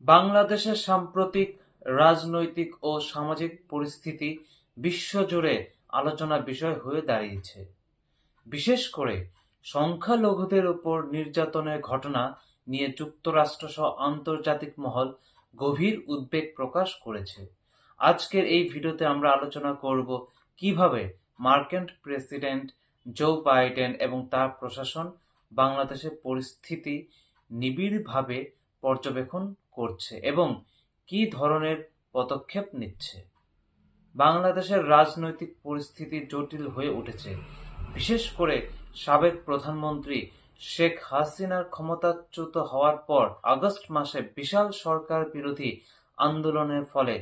বাংলাদেশের সাম্প্রতিক রাজনৈতিক ও সামাজিক পরিস্থিতি বিশ্বজুড়ে আলোচনার বিষয় হয়ে দাঁড়িয়েছে। বিশেষ করে সংখ্যালঘুদের উপর নির্যাতনের ঘটনা নিয়ে যুক্তরাষ্ট্রসহ আন্তর্জাতিক মহল গভীর উদ্বেগ প্রকাশ করেছে। আজকের এই ভিডিওতে আমরা আলোচনা করব কিভাবে মার্কিন প্রেসিডেন্ট জো বাইডেন এবং তার প্রশাসন বাংলাদেশের পরিস্থিতি নিবিড়ভাবে পর্যবেক্ষণ করছে এবং কী ধরনের পদক্ষেপ নিচ্ছে। বাংলাদেশের রাজনৈতিক পরিস্থিতি জটিল হয়ে উঠেছে, বিশেষ করে সাবেক প্রধানমন্ত্রী শেখ হাসিনার ক্ষমতাচ্যুত হওয়ার পর আগস্ট মাসে বিশাল সরকার বিরোধী আন্দোলনের ফলে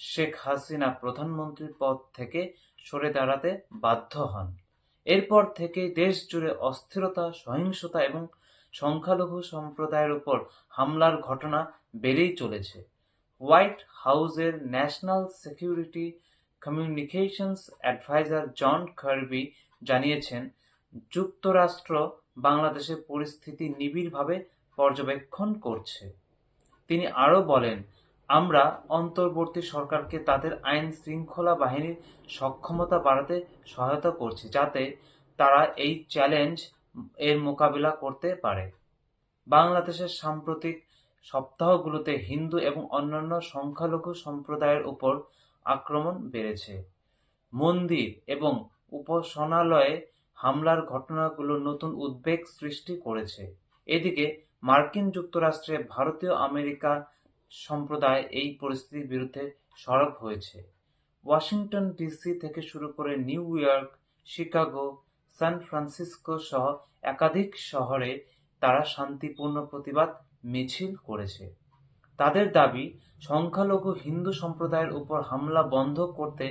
শেখ হাসিনা প্রধানমন্ত্রীর পদ থেকে সরে দাঁড়াতে বাধ্য হন। এরপর থেকেই দেশ জুড়ে অস্থিরতা, সহিংসতা এবং সংখ্যালঘু সম্প্রদায়ের উপর হামলার ঘটনা বেড়েই চলেছে। হোয়াইট হাউসের ন্যাশনাল সিকিউরিটি কমিউনিকেশনস অ্যাডভাইজার জন কার্বি জানিয়েছেন, যুক্তরাষ্ট্র বাংলাদেশের পরিস্থিতি নিবিড়ভাবে পর্যবেক্ষণ করছে। তিনি আরও বলেন, আমরা অন্তর্বর্তী সরকারকে তাদের আইন শৃঙ্খলা বাহিনীর সক্ষমতা বাড়াতে সহায়তা করছি, যাতে তারা এই চ্যালেঞ্জ এর মোকাবিলা করতে পারে। বাংলাদেশের সাম্প্রতিক সপ্তাহগুলোতে হিন্দু এবং অন্যান্য সংখ্যালঘু সম্প্রদায়ের উপর আক্রমণ বেড়েছে। মন্দির এবং উপাসনালয়ে হামলার ঘটনাগুলো নতুন উদ্বেগ সৃষ্টি করেছে। এদিকে মার্কিন যুক্তরাষ্ট্রে ভারতীয় আমেরিকান সম্প্রদায় এই পরিস্থিতির বিরুদ্ধে সরব হয়েছে। ওয়াশিংটন ডিসি থেকে শুরু করে New York, Chicago, San Francisco সহ একাধিক শহরে তারা শান্তিপূর্ণ প্রতিবাদ মিছিল করেছে। তাদের দাবি, সংখ্যালঘু হিন্দু সম্প্রদায়ের উপর হামলা বন্ধ করতে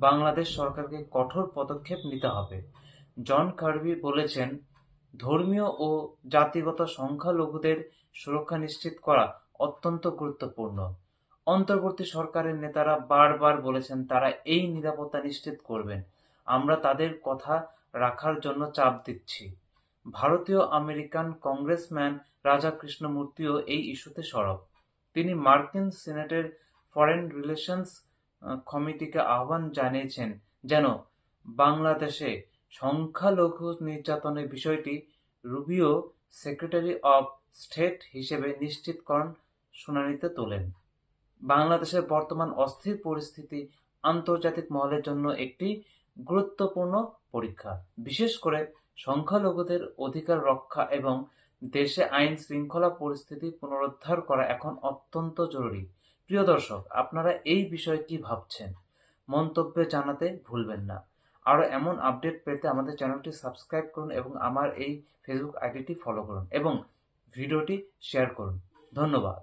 বাংলাদেশ সরকারকে কঠোর পদক্ষেপ নিতে হবে। জন কার্বি বলেছেন, ধর্মীয় ও জাতিগত সংখ্যালঘুদের সুরক্ষা নিশ্চিত করা অত্যন্ত গুরুত্বপূর্ণ। অন্তর্বর্তী সরকারের নেতারা বারবার বলেছেন তারা এই নিরাপত্তা নিশ্চিত করবেন। আমরা তাদের কথা রাখার জন্য চাপ দিচ্ছি। ভারতীয় আমেরিকান কংগ্রেসম্যান রাজা কৃষ্ণমূর্তিও এই ইস্যুতে সরব। তিনি মার্কিন সিনেটের ফরেন রিলেশনস কমিটিকে আহ্বান জানিয়েছেন যেন বাংলাদেশে সংখ্যালঘু নির্যাতনের বিষয়টি রুবিও সেক্রেটারি অব স্টেট হিসেবে নিশ্চিতকরণ শুনানিতে তোলেন। বাংলাদেশের বর্তমান অস্থির পরিস্থিতি আন্তর্জাতিক মহলের জন্য একটি গুরুত্বপূর্ণ পরীক্ষা। বিশেষ করে সংখ্যালঘুদের অধিকার রক্ষা এবং দেশে আইন শৃঙ্খলা পরিস্থিতি পুনরুদ্ধার করা এখন অত্যন্ত জরুরি। প্রিয় দর্শক, আপনারা এই বিষয়ে কি ভাবছেন? মন্তব্যে জানাতে ভুলবেন না। আরও এমন আপডেট পেতে আমাদের চ্যানেলটি সাবস্ক্রাইব করুন এবং আমার এই ফেসবুক আইডিটি ফলো করুন এবং ভিডিওটি শেয়ার করুন। ধন্যবাদ।